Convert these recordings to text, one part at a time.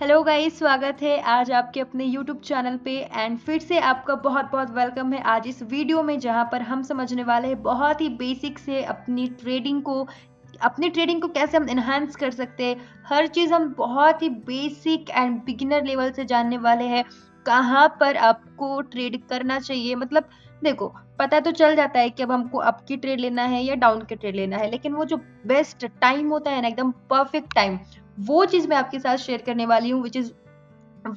Hello guys, स्वागत है आज आपके अपने यूट्यूब चैनल पे एंड फिर से आपका बहुत बहुत वेलकम है आज इस वीडियो में, जहां पर हम समझने वाले हैं बहुत ही बेसिक से अपनी ट्रेडिंग को कैसे हम एनहांस कर सकते हैं। हर चीज़ हम बहुत ही बेसिक एंड बिगिनर लेवल से जानने वाले हैं। कहाँ पर आपको ट्रेड करना चाहिए, मतलब देखो, पता तो चल जाता है कि अब हमको अप की ट्रेड लेना है या डाउन की ट्रेड लेना है, लेकिन वो जो बेस्ट टाइम होता है ना, एकदम परफेक्ट टाइम, वो चीज़ मैं आपके साथ शेयर करने वाली हूँ, which is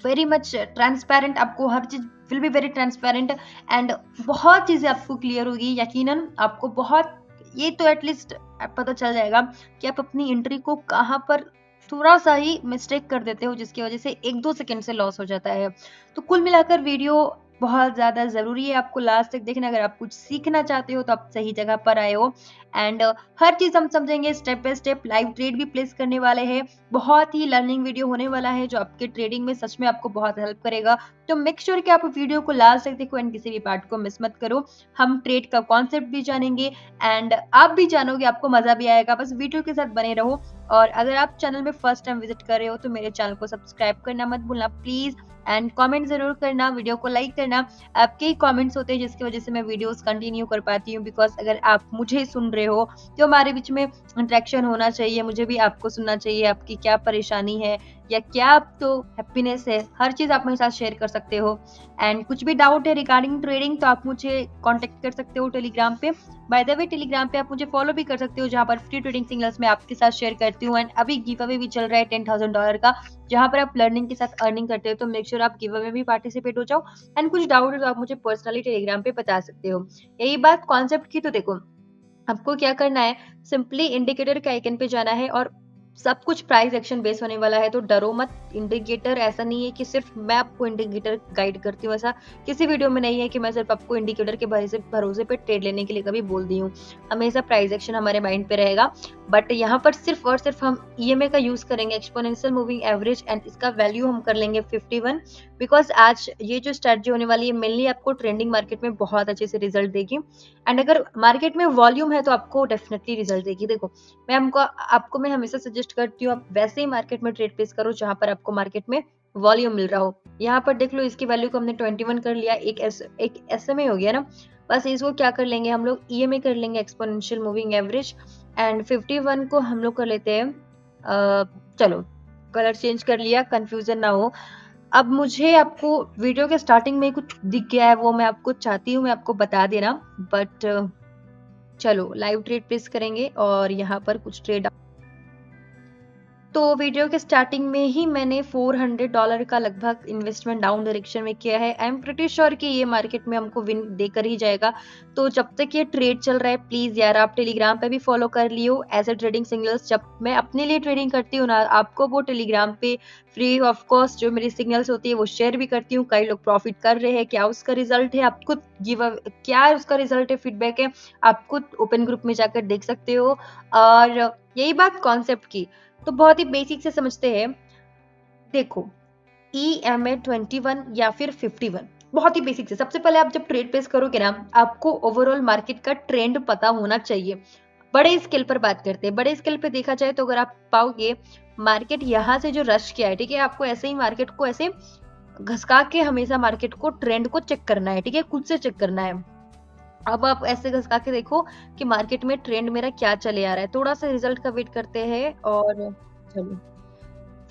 very much transparent. आपको हर चीज़ will be very transparent and बहुत चीज़ें आपको क्लियर होगी। यकीनन आपको बहुत, ये तो एटलीस्ट पता चल जाएगा कि आप अपनी एंट्री को कहाँ पर थोड़ा-सा ही मिस्टेक कर देते हो, जिसकी वज़ह से 1-2 सेकंड से लॉस हो जाता है। तो कुल मिलाकर वीडियो बहुत ज़्यादा ज़रूरी है, आपको लास्ट तक देखना। अगर आप कुछ सीखना चाहते हो, तो आप सही जगह पर आए हो एंड हर चीज़ हम समझेंगे step by step. Live trade भी प्लेस करने वाले हैं। बहुत ही लर्निंग वीडियो होने वाला है, जो आपके ट्रेडिंग में सच में आपको बहुत हेल्प करेगा। तो मेक श्योर कि आप वीडियो को लास्ट तक देखो एंड किसी भी पार्ट को मिस मत करो। हम ट्रेड का कॉन्सेप्ट भी जानेंगे एंड आप भी जानोगे, आपको मजा भी आएगा। बस वीडियो के साथ बने रहो। और अगर आप चैनल में फर्स्ट टाइम विजिट कर रहे हो, तो मेरे चैनल को सब्सक्राइब करना मत भूलना प्लीज एंड कमेंट जरूर करना, वीडियो को लाइक करना। आपके ही कमेंट्स होते हैं जिसकी वजह से मैं वीडियोस कंटिन्यू कर पाती हूँ, बिकॉज अगर आप मुझे सुन रहे हो तो हमारे बीच में इंटरेक्शन होना चाहिए। मुझे भी आपको सुनना चाहिए, आपकी क्या परेशानी है या क्या आपको हैप्पीनेस है, हर चीज़ आप मेरे साथ शेयर कर सकते हो। एंड कुछ भी डाउट है रिगार्डिंग ट्रेडिंग, तो आप मुझे कांटेक्ट कर सकते हो टेलीग्राम पे। बाय द वे, टेलीग्राम पे आप मुझे फॉलो भी कर सकते हो, जहाँ पर फ्री ट्रेडिंग सिग्नल्स मैं आपके साथ शेयर करती हूँ। एंड अभी गिव अवे भी चल रहा है $10,000 का, जहाँ पर आप लर्निंग के साथ अर्निंग करते हो। तो मेक श्योर आप गिव अवे में पार्टिसिपेट हो जाओ। एंड कुछ डाउट है तो आप मुझे पर्सनली टेलीग्राम पे बता सकते हो। यही बात कॉन्सेप्ट की, तो देखो, आपको क्या करना है, सिंपली इंडिकेटर के आइकन पे जाना है और सब कुछ प्राइस एक्शन बेस होने वाला है। तो डरो मत। इंडिकेटर ऐसा नहीं है कि सिर्फ मैं आपको इंडिकेटर गाइड करती हूँ, ऐसा किसी वीडियो में नहीं है कि मैं सिर्फ आपको इंडिकेटर के भरोसे पे ट्रेड लेने के लिए कभी बोल दी हूँ। हमेशा प्राइस एक्शन हमारे माइंड पे रहेगा। बट यहाँ पर सिर्फ और सिर्फ हम ईएमए का यूज करेंगे, एक्सपोनेंशियल मूविंग एवरेज, एंड इसका वैल्यू हम कर लेंगे 51। बिकॉज आज ये जो स्ट्रेटजी होने वाली है, मेनली आपको ट्रेंडिंग मार्केट में बहुत अच्छे से रिजल्ट देगी। एंड अगर मार्केट में वॉल्यूम है, तो आपको डेफिनेटली रिजल्ट देगी। देखो, मैं हमेशा सजेस्ट करती हूँ, आप वैसे ही मार्केट में ट्रेड प्लेस करो जहां पर आपको मार्केट में वॉल्यूम मिल रहा हो। यहाँ पर देख लो, इसकी वैल्यू को हमने 21 कर लिया, एक एसएमए हो गया ना। बस इसको क्या कर लेंगे, हम लोग ईएमए कर लेंगे, एक्सपोनेंशियल मूविंग एवरेज। एंड 51 को हम लोग कर लेते हैं, चलो कलर चेंज कर लिया, कंफ्यूजन ना हो। अब मुझे आपको वीडियो के स्टार्टिंग में कुछ दिख गया है, वो मैं आपको चाहती हूँ मैं आपको बता देना। बट चलो लाइव ट्रेड प्लेस करेंगे और यहाँ पर कुछ ट्रेड। तो वीडियो के स्टार्टिंग में ही मैंने $400 का लगभग इन्वेस्टमेंट डाउन डायरेक्शन में किया है। आई एम प्रिटी श्योर कि ये मार्केट में हमको विन देकर ही जाएगा। तो जब तक ये ट्रेड चल रहा है, प्लीज यार आप टेलीग्राम पे भी फॉलो कर लियो एज ए ट्रेडिंग सिग्नल्स। जब मैं अपने लिए ट्रेडिंग करती हूँ ना, आपको वो टेलीग्राम पे फ्री ऑफ कॉस्ट जो मेरी सिग्नल्स होती है वो शेयर भी करती हूँ। कई लोग प्रॉफिट कर रहे हैं, क्या उसका रिजल्ट है, आपको क्या उसका रिजल्ट है, फीडबैक है, आप खुद ओपन ग्रुप में जाकर देख सकते हो। और यही बात कॉन्सेप्ट की, तो बहुत ही बेसिक से समझते हैं। देखो, EMA 21 या फिर 51, बहुत ही बेसिक से। सबसे पहले आप जब ट्रेड प्लेस करोगे ना, आपको ओवरऑल मार्केट का ट्रेंड पता होना चाहिए। बड़े स्केल पर बात करते हैं, बड़े स्केल पे देखा जाए तो अगर आप पाओगे मार्केट यहाँ से जो रश किया है, ठीक है, आपको ऐसे ही मार्केट को ऐसे घसका के हमेशा मार्केट को ट्रेंड को चेक करना है, ठीक है, खुद से चेक करना है। अब आप ऐसे घसका के देखो कि मार्केट में ट्रेंड मेरा क्या चले आ रहा है। थोड़ा सा रिजल्ट का वेट करते हैं और चलो,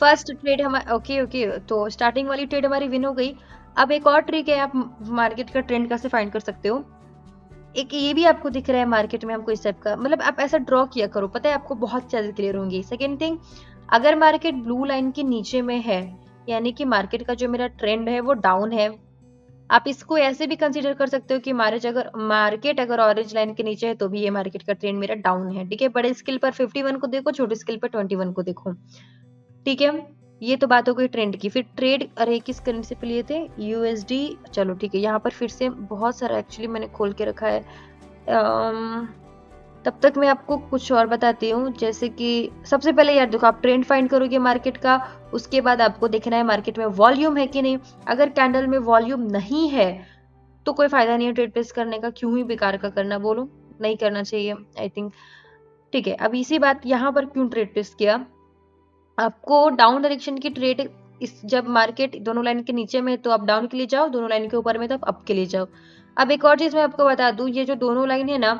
फर्स्ट ट्रेड हमारा ओके ओके, तो स्टार्टिंग वाली ट्रेड हमारी विन हो गई। अब एक और ट्रिक है, आप मार्केट का ट्रेंड कैसे फाइंड कर सकते हो। एक ये भी आपको दिख रहा है मार्केट में हमको इस टाइप का, मतलब आप ऐसा ड्रॉ किया करो, पता है आपको बहुत चीजें क्लियर होंगी। सेकेंड थिंग, अगर मार्केट ब्लू लाइन के नीचे में है, यानी कि मार्केट का जो मेरा ट्रेंड है वो डाउन है। आप इसको ऐसे भी कंसीडर कर सकते हो कि मार्केट अगर ऑरेंज लाइन के नीचे है, तो भी ये मार्केट का ट्रेंड मेरा डाउन है, ठीक है। बड़े स्केल पर 51 को देखो, छोटे स्केल पर 21 को देखो, ठीक है। ये तो बात हो गई ट्रेंड की। फिर ट्रेड, अरे किस करेंसी पे लिए थे, यूएसडी। चलो ठीक है, यहाँ पर फिर से बहुत सारा एक्चुअली मैंने खोल के रखा है। तब तक मैं आपको कुछ और बताती हूँ, जैसे कि सबसे पहले यार देखो, आप ट्रेंड फाइंड करोगे मार्केट का, उसके बाद आपको देखना है मार्केट में वॉल्यूम है कि नहीं। अगर कैंडल में वॉल्यूम नहीं है, तो कोई फायदा नहीं है ट्रेड प्लेस करने का, क्यों ही बेकार का करना, बोलो, नहीं करना चाहिए आई थिंक। ठीक है, अब इसी बात यहाँ पर क्यों ट्रेड प्लेस किया, आपको डाउन डायरेक्शन की ट्रेड इस जब मार्केट दोनों लाइन के नीचे में है तो आप डाउन के लिए जाओ, दोनों लाइन के ऊपर में तो आप अप के लिए जाओ। अब एक और चीज मैं आपको बता दूं, ये जो दोनों लाइन है ना,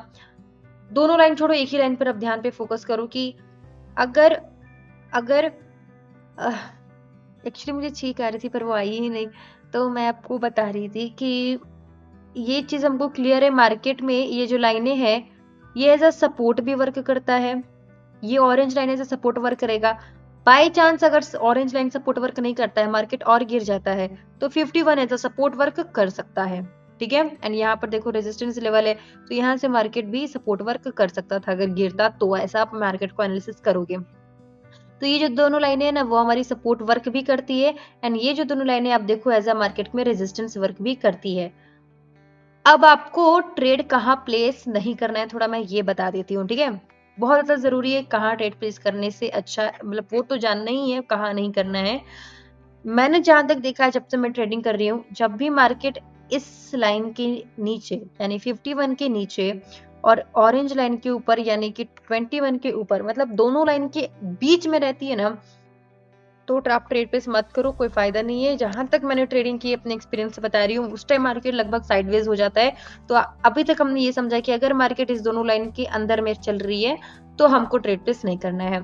दोनों लाइन छोड़ो, एक ही लाइन पर आप ध्यान पे फोकस करो कि अगर अगर एक्चुअली मुझे छींक आ रही थी पर वो आई ही नहीं, तो मैं आपको बता रही थी कि ये चीज हमको क्लियर है, मार्केट में ये जो लाइनें हैं ये एज अ सपोर्ट भी वर्क करता है। ये orange line as a support work करेगा। बाय चांस अगर ऑरेंज लाइन सपोर्ट वर्क नहीं करता है, मार्केट और गिर जाता है, तो 51 एज अ सपोर्ट वर्क कर सकता है। ठीक है, एंड यहाँ पर देखो रेजिस्टेंस लेवल है, तो यहाँ से मार्केट भी सपोर्ट वर्क कर सकता था अगर गिरता, तो ऐसा आप मार्केट को एनालिसिस करोगे। तो ये जो दोनों लाइनें हैं ना, वो हमारी सपोर्ट वर्क भी करती है, एंड ये जो दोनों लाइनें आप देखो एज अ मार्केट में रेजिस्टेंस वर्क भी करती है। अब आपको ट्रेड कहाँ प्लेस नहीं करना है, थोड़ा मैं ये बता देती हूँ। ठीक है, बहुत ज्यादा जरूरी है कहाँ ट्रेड प्लेस करने से अच्छा, मतलब वो तो जानना ही है कहाँ नहीं करना है। मैंने जहां तक देखा है, जब से मैं ट्रेडिंग कर रही हूँ, जब भी मार्केट इस लाइन के नीचे यानी 51 के नीचे और ऑरेंज लाइन के ऊपर यानी कि 21 के ऊपर, मतलब दोनों लाइन के बीच में रहती है ना, तो आप ट्रेड प्लेस मत करो, कोई फायदा नहीं है। जहां तक मैंने ट्रेडिंग की अपने एक्सपीरियंस से बता रही हूँ, उस टाइम मार्केट लगभग साइडवेज हो जाता है। तो अभी तक हमने ये समझा कि अगर मार्केट इस दोनों लाइन के अंदर में चल रही है तो हमको ट्रेड प्लेस नहीं करना है।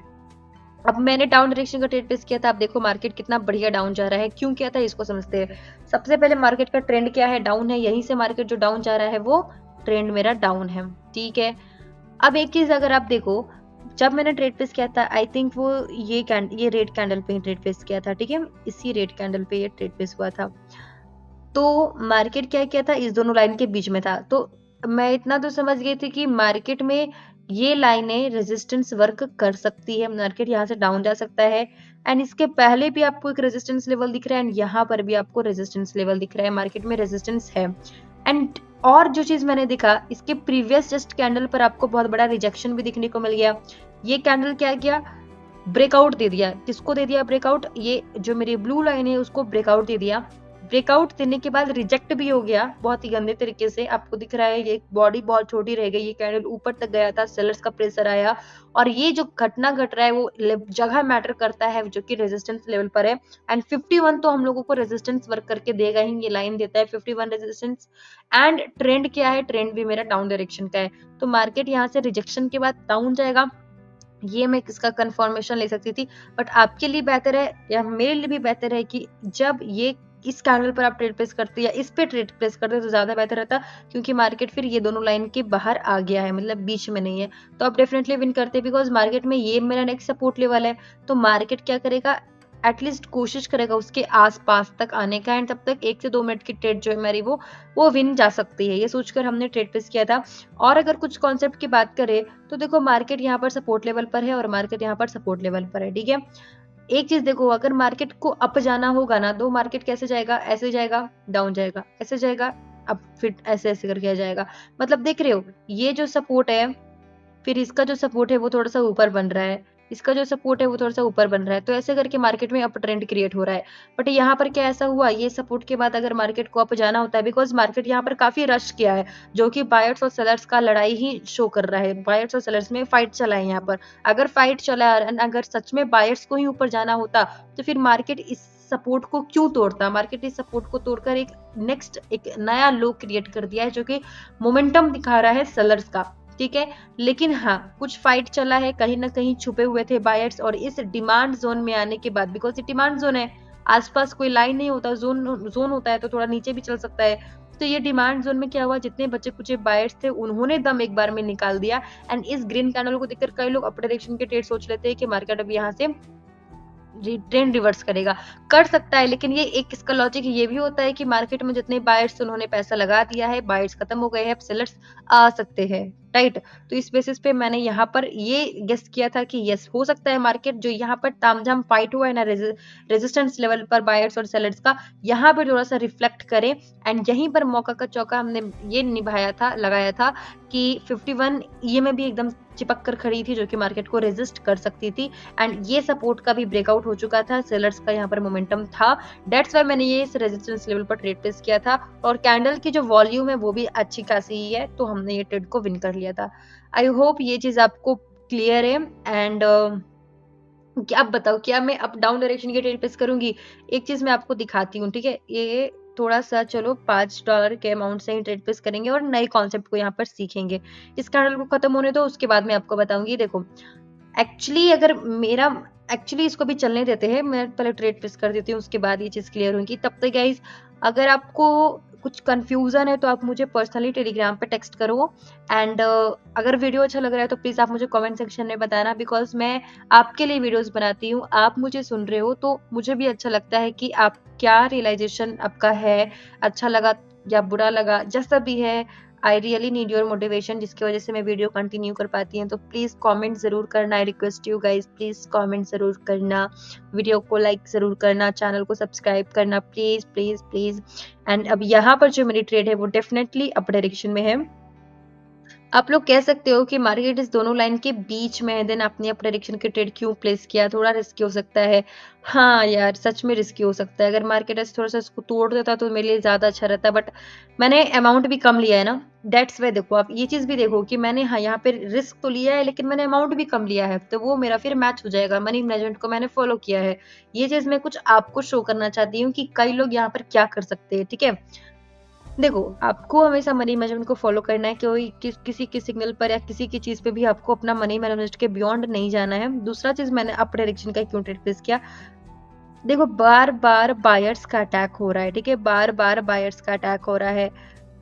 अब मैंने डाउन डायरेक्शन का ट्रेड प्लेस किया था। आप देखो मार्केट कितना बढ़िया डाउन जा रहा है, क्यों किया था इसको समझते हैं। सबसे पहले मार्केट का ट्रेंड क्या है, डाउन है, यहीं से मार्केट जो डाउन जा रहा है वो ट्रेंड मेरा डाउन है। ठीक है, अब एक चीज अगर आप देखो, जब मैंने ट्रेड प्लेस किया था, आई थिंक वो ये रेड कैंडल पे ही ट्रेड प्लेस किया था। ठीक है, इसी रेड कैंडल पे ये ट्रेड प्लेस हुआ था। तो मार्केट क्या किया था, इस दोनों लाइन के बीच में था। तो मैं इतना तो समझ गई थी कि मार्केट में ये लाइनें रेजिस्टेंस वर्क कर सकती है, मार्केट यहाँ से डाउन जा सकता है। एंड इसके पहले भी आपको एक रेजिस्टेंस लेवल दिख रहा है, एंड यहाँ पर भी आपको रेजिस्टेंस लेवल दिख रहा है, मार्केट में रेजिस्टेंस है। एंड और जो चीज मैंने देखा, इसके प्रीवियस जस्ट कैंडल पर आपको बहुत बड़ा रिजेक्शन भी दिखने को मिल गया। ये कैंडल क्या किया, ब्रेकआउट दे दिया। किसको दे दिया ब्रेकआउट, ये जो मेरी ब्लू लाइन है उसको ब्रेकआउट दे दिया। ब्रेकआउट देने के बाद रिजेक्ट भी हो गया बहुत ही गंदे तरीके से। आपको दिख रहा है ये बॉडी बहुत छोटी रह गई, ये कैंडल ऊपर तक गया था, सेलर्स का प्रेशर आया। और ये जो घटना घट रहा है वो जगह मैटर करता है, जो कि रेजिस्टेंस लेवल पर है। एंड 51 तो हम लोगों को रेजिस्टेंस वर्क करके देगा ही, ये लाइन देता है 51 रेजिस्टेंस। एंड ट्रेंड क्या है, ट्रेंड भी मेरा डाउन डायरेक्शन का है। तो मार्केट यहाँ से रिजेक्शन के बाद डाउन जाएगा, ये मैं इसका कंफर्मेशन ले सकती थी। बट आपके लिए बेहतर है या मेरे लिए भी बेहतर है कि जब ये इस कैंडल पर आप ट्रेड प्लेस करते या इस पे ट्रेड प्लेस करते तो ज्यादा बेहतर रहता, क्योंकि मार्केट फिर ये दोनों लाइन के बाहर आ गया है, मतलब बीच में नहीं है। तो आप डेफिनेटली विन करते, बिकॉज मार्केट में ये मेरा नेक्स्ट सपोर्ट लेवल है। तो मार्केट क्या करेगा, एटलीस्ट कोशिश करेगा उसके आसपास तक आने का, एंड तब तक 1 से 2 मिनट की ट्रेड जो है मेरी वो विन जा सकती है, ये सोचकर हमने ट्रेड प्लेस किया था। और अगर कुछ कॉन्सेप्ट की बात करें तो देखो मार्केट यहाँ पर सपोर्ट लेवल पर है और मार्केट यहाँ पर सपोर्ट लेवल पर है। ठीक है, एक चीज देखो, अगर मार्केट को अप जाना होगा ना, तो मार्केट कैसे जाएगा, ऐसे जाएगा, डाउन जाएगा, ऐसे जाएगा, अब फिर ऐसे ऐसे करके जाएगा। मतलब देख रहे हो, ये जो सपोर्ट है, फिर इसका जो सपोर्ट है वो थोड़ा सा ऊपर बन रहा है, इसका जो सपोर्ट है वो थोड़ा सा ऊपर बन रहा है, तो ऐसे करके मार्केट में अप ट्रेंड क्रिएट हो रहा है। बट यहाँ पर क्या ऐसा हुआ, ये सपोर्ट के बाद अगर मार्केट को अप जाना होता है, बिकॉज मार्केट यहाँ पर काफी रश किया है, जो कि बायर्स और सेलर्स का लड़ाई ही शो कर रहा है, बायर्स और सेलर्स में फाइट चला है यहाँ पर। अगर फाइट चला है, अगर सच में बायर्स को ही ऊपर जाना होता, तो फिर मार्केट इस सपोर्ट को क्यों तोड़ता। मार्केट इस सपोर्ट को तोड़कर एक नया लो क्रिएट कर दिया है, जो कि मोमेंटम दिखा रहा है सेलर्स का। ठीक है, लेकिन हाँ, कुछ फाइट चला है, कहीं ना कहीं छुपे हुए थे बायर्स, और इस डिमांड जोन में आने के बाद, बिकॉज ये डिमांड जोन है, आसपास कोई लाइन नहीं होता, जोन होता है तो थोड़ा नीचे भी चल सकता है। तो ये डिमांड जोन में क्या हुआ, जितने बचे कुछ बायर्स थे उन्होंने दम एक बार में निकाल दिया। एंड इस ग्रीन कैंडल को देखकर कई लोग अप डायरेक्शन के ट्रेड सोच लेते हैं कि मार्केट अब यहाँ से ट्रेंड रिवर्स करेगा, कर सकता है। लेकिन ये एक इसका लॉजिक ये भी होता है कि मार्केट में जितने बायर्स उन्होंने पैसा लगा दिया है, बायर्स खत्म हो गए हैं, अब सेलर्स आ सकते हैं, राइट। तो इस बेसिस पे मैंने यहाँ पर ये गेस किया था कि यस, हो सकता है मार्केट जो यहाँ पर तामझाम फाइट हुआ है ना रेजिस्टेंस लेवल पर बायर्स और सेलर्स का, यहाँ पर थोड़ा सा रिफ्लेक्ट करे। एंड यहीं पर मौका का चौका हमने ये निभाया था, लगाया था कि 51 ये में भी एकदम चिपक कर खड़ी थी, जो कि मार्केट को रेजिस्ट कर सकती थी। एंड ये सपोर्ट का भी ब्रेकआउट हो चुका था, सेलर्स का यहाँ पर मोमेंटम था। डेट्स वाई मैंने ये इस रेजिस्टेंस लेवल पर ट्रेड प्लेस किया था, और कैंडल की जो वॉल्यूम है वो भी अच्छी खासी ही है, तो हमने ये ट्रेड को विन कर लिया था। आई होप ये चीज आपको क्लियर है। एंड क्या अब बताओ, क्या मैं अप डाउन डायरेक्शन की ट्रेड प्लेस करूंगी? एक चीज मैं आपको दिखाती हूँ, ठीक है? ये थोड़ा सा चलो $5 के अमाउंट से ही ट्रेड प्लेस करेंगे और नए कॉन्सेप्ट को यहाँ पर सीखेंगे। इस कैंडल को खत्म होने दो, उसके बाद मैं आपको बताऊंगी। देखो, एक्चुअली अगर मेरा एक्चुअली इसको भी चलने देते हैं, मैं पहले ट्रेड प्लेस कर देती हूँ, उसके बाद ये चीज क्लियर होगी। तब तक गाइस, अगर आपको कुछ कंफ्यूजन है तो आप मुझे पर्सनली टेलीग्राम पे टेक्स्ट करो। एंड अगर वीडियो अच्छा लग रहा है तो प्लीज आप मुझे कमेंट सेक्शन में बताना, बिकॉज मैं आपके लिए वीडियोस बनाती हूँ, आप मुझे सुन रहे हो तो मुझे भी अच्छा लगता है कि आप क्या रियलाइजेशन आपका है, अच्छा लगा या बुरा लगा, जैसा भी है। I really need your motivation, जिसकी वजह से मैं वीडियो कंटिन्यू कर पाती हूँ। तो प्लीज कमेंट जरूर करना, I request you guys, please comment जरूर करना, वीडियो को लाइक जरूर करना, चैनल को सब्सक्राइब करना, प्लीज प्लीज प्लीज। एंड अब यहाँ पर जो मेरी ट्रेड है वो डेफिनेटली अप डायरेक्शन में है। आप लोग कह सकते हो कि मार्केट इस दोनों लाइन के बीच में है, देन आपने अप डायरेक्शन के ट्रेड क्यों प्लेस किया? थोड़ा रिस्की हो सकता है। हाँ यार, सच में रिस्की हो सकता है। अगर मार्केट ऐसे थोड़ा सा इसको तोड़ देता तो मेरे लिए ज्यादा अच्छा रहता, बट मैंने अमाउंट भी कम लिया है ना, दैट्स वे। देखो, आप ये चीज भी देखो कि मैंने, हाँ, यहाँ पे रिस्क तो लिया है लेकिन मैंने अमाउंट भी कम लिया है, तो वो मेरा फिर मैच हो जाएगा। मनी मैनेजमेंट को मैंने फॉलो किया है। ये चीज मैं कुछ आपको शो करना चाहती हूँ कि कई लोग यहाँ पर क्या कर सकते हैं, ठीक है? देखो, आपको हमेशा मनी मैनेजमेंट को फॉलो करना है। कोई किसी के सिग्नल पर या किसी की चीज पे भी आपको अपना मनी मैनेजमेंट के बियॉन्ड नहीं जाना है। दूसरा चीज, मैंने अप डायरेक्शन का क्यों ट्रेड प्लेस किया? देखो, बार बार बायर्स का अटैक हो रहा है, ठीक है? बार बार बायर्स का अटैक हो रहा है,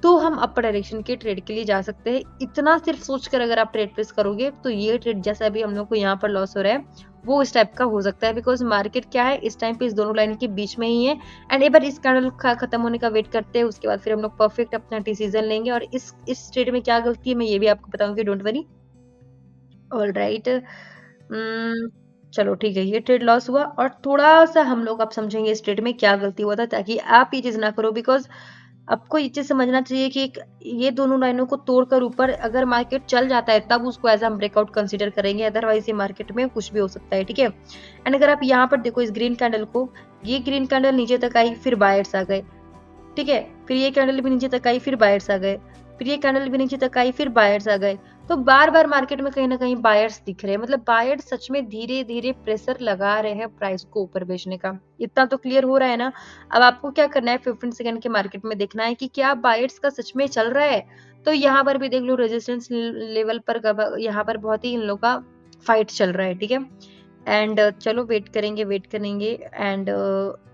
तो हम अपर डायरेक्शन के ट्रेड के लिए जा सकते हैं। इतना सिर्फ सोचकर अगर आप ट्रेड प्लेस करोगे तो ये ट्रेड जैसा भी हम लोग को यहाँ पर लॉस हो रहा है वो इस टाइप का हो सकता है, बिकॉज मार्केट क्या है, इस टाइम पे इस दोनों लाइन के बीच में ही है। एंड एक बार इस कैंडल का खत्म होने का वेट करते हैं, उसके बाद फिर हम लोग परफेक्ट अपना डिसीजन लेंगे। और इस ट्रेड में क्या गलती है मैं ये भी आपको बताऊंगी, डोंट वरी। All right. चलो ठीक है, ये ट्रेड लॉस हुआ और थोड़ा सा हम लोग अब समझेंगे इस ट्रेड में क्या गलती हुआ था, ताकि आप ये चीज ना करो। बिकॉज आपको ये चीज समझना चाहिए कि ये दोनों लाइनों को तोड़कर ऊपर अगर मार्केट चल जाता है तब उसको एज हम ब्रेकआउट कंसीडर करेंगे, अदरवाइज ये मार्केट में कुछ भी हो सकता है, ठीक है? एंड अगर आप यहाँ पर देखो इस ग्रीन कैंडल को, ये ग्रीन कैंडल नीचे तक आई, फिर बायर्स आ गए, ठीक है? फिर ये कैंडल भी नीचे तक आई, फिर बायर्स आ गए, फिर ये कैंडल भी नीचे तक आई, फिर बायर्स आ गए। तो बार बार मार्केट में कहीं ना कहीं बायर्स दिख रहे हैं, मतलब बायर्स सच में धीरे धीरे प्रेशर लगा रहे हैं प्राइस को ऊपर बेचने का। इतना तो क्लियर हो रहा है ना? अब आपको क्या करना है, 15 सेकंड के मार्केट में देखना है कि क्या बायर्स का सच में चल रहा है। तो यहाँ पर भी देख लो, रेजिस्टेंस लेवल पर यहाँ पर बहुत ही इन लोगों का फाइट चल रहा है, ठीक है? एंड चलो वेट करेंगे, वेट करेंगे। एंड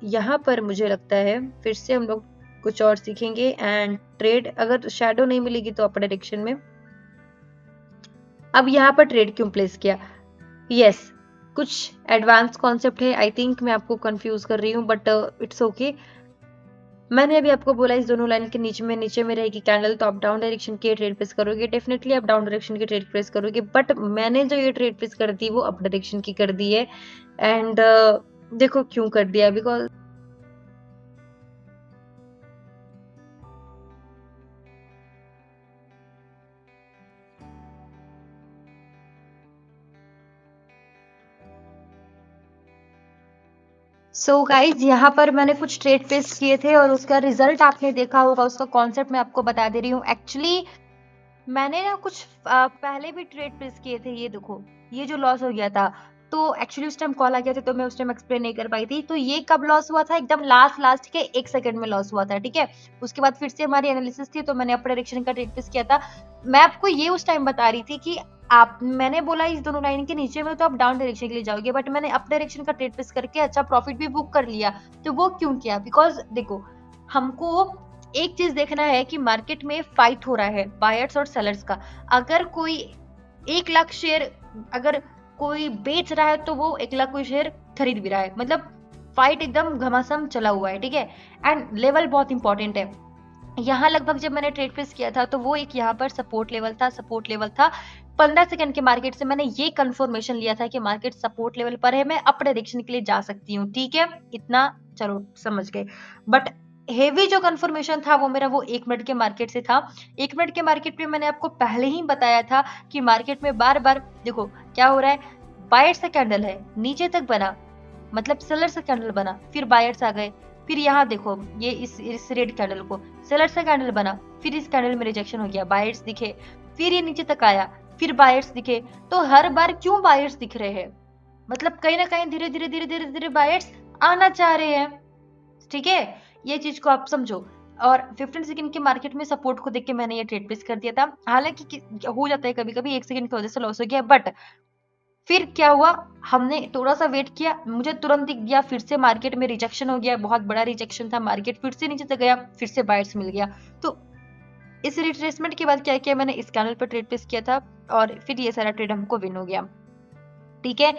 यहाँ पर मुझे लगता है फिर से हम लोग कुछ और सीखेंगे। एंड ट्रेड अगर शैडो नहीं मिलेगी तो अपर डायरेक्शन में। अब यहाँ पर ट्रेड क्यों प्लेस किया? यस, कुछ एडवांस कॉन्सेप्ट है, आई थिंक मैं आपको कंफ्यूज कर रही हूँ, बट इट्स ओके। मैंने अभी आपको बोला इस दोनों लाइन के नीचे में रहेगी कैंडल, तो आप डाउन डायरेक्शन की ट्रेड प्लेस करोगे, डेफिनेटली आप डाउन डायरेक्शन की ट्रेड प्लेस करोगे। बट मैंने जो ये ट्रेड प्लेस कर दी वो अप डायरेक्शन की कर दी है। एंड देखो क्यों कर दिया, बिकॉज सो गाइज, यहाँ पर मैंने कुछ ट्रेड प्लेस किए थे और उसका रिजल्ट आपने देखा होगा। उसका कॉन्सेप्ट मैं आपको बता दे रही हूँ। एक्चुअली मैंने ना कुछ पहले भी ट्रेड प्लेस किए थे। ये देखो, ये जो लॉस हो गया था, तो एक्चुअली उस टाइम कॉल आ गया था तो मैं उस टाइम एक्सप्लेन नहीं कर पाई थी। तो ये कब लॉस हुआ था? एकदम लास्ट लास्ट के 1 सेकंड में लॉस हुआ था, ठीक है? उसके बाद फिर से हमारी एनालिसिस थी तो मैंने अपर डायरेक्शन का ट्रेड प्लेस किया था। मैं आपको ये उस टाइम बता रही थी कि आप, मैंने बोला इस दोनों लाइन के नीचे में तो आप डाउन डायरेक्शन के लिए जाओगे, बट मैंने अप डायरेक्शन का ट्रेड प्लेस करके अच्छा प्रॉफिट भी बुक कर लिया। तो वो क्यों किया? बिकॉज देखो, हमको एक चीज देखना है कि मार्केट में फाइट हो रहा है बायर्स और सेलर्स का। अगर कोई 1 लाख शेयर अगर कोई बेच रहा है तो वो 1 लाख कोई शेयर खरीद भी रहा है, मतलब फाइट एकदम घमासान चला हुआ है, ठीक है? एंड लेवल बहुत इंपॉर्टेंट है। यहाँ लगभग जब मैंने ट्रेड प्लेस किया था तो वो एक यहाँ पर सपोर्ट लेवल था 15 सेकंड के मार्केट से। मैंने ये कंफर्मेशन लिया था कि मार्केट सपोर्ट लेवल पर है, मैं अप डायरेक्शन के लिए जा सकती हूँ, ठीक है? इतना चलो समझ गए। बट हेवी जो कंफर्मेशन था वो मेरा वो 1 मिनट के मार्केट से था। 1 मिनट के मार्केट में मैंने आपको पहले ही बताया था कि मार्केट में बार बार देखो क्या हो रहा है। बायर्स का कैंडल है, नीचे तक बना, मतलब सेलर्स का कैंडल बना, फिर बायर्स आ गए। फिर यहाँ देखो, ये इस रेड कैंडल को सेलर्स का कैंडल बना, फिर इस कैंडल में रिजेक्शन हो गया, बायर्स दिखे, फिर ये नीचे तक आया, फिर बायर्स दिखे। तो हर बार क्यों बायर्स दिख रहे हैं? मतलब कहीं ना कहीं धीरे धीरे धीरे धीरे धीरे बायर्स आना चाह रहे हैं। ठीक है, ये चीज को आप समझो। और 15 सेकंड के मार्केट में सपोर्ट को देख के मैंने ये ट्रेड प्लेस कर दिया था। हालांकि हो जाता है कभी कभी 1 सेकंड की वजह से लॉस हो गया, बट फिर क्या हुआ, हमने थोड़ा सा वेट किया, मुझे तुरंत दिख गया फिर से मार्केट में रिजेक्शन हो गया, बहुत बड़ा रिजेक्शन था, मार्केट फिर से नीचे तक गया, फिर से बायर्स मिल गया। तो इस रिट्रेसमेंट के बाद क्या किया मैंने, इस कैनल पर ट्रेड प्लेस किया था और फिर ये सारा ट्रेड हमको विन हो गया। ठीक है,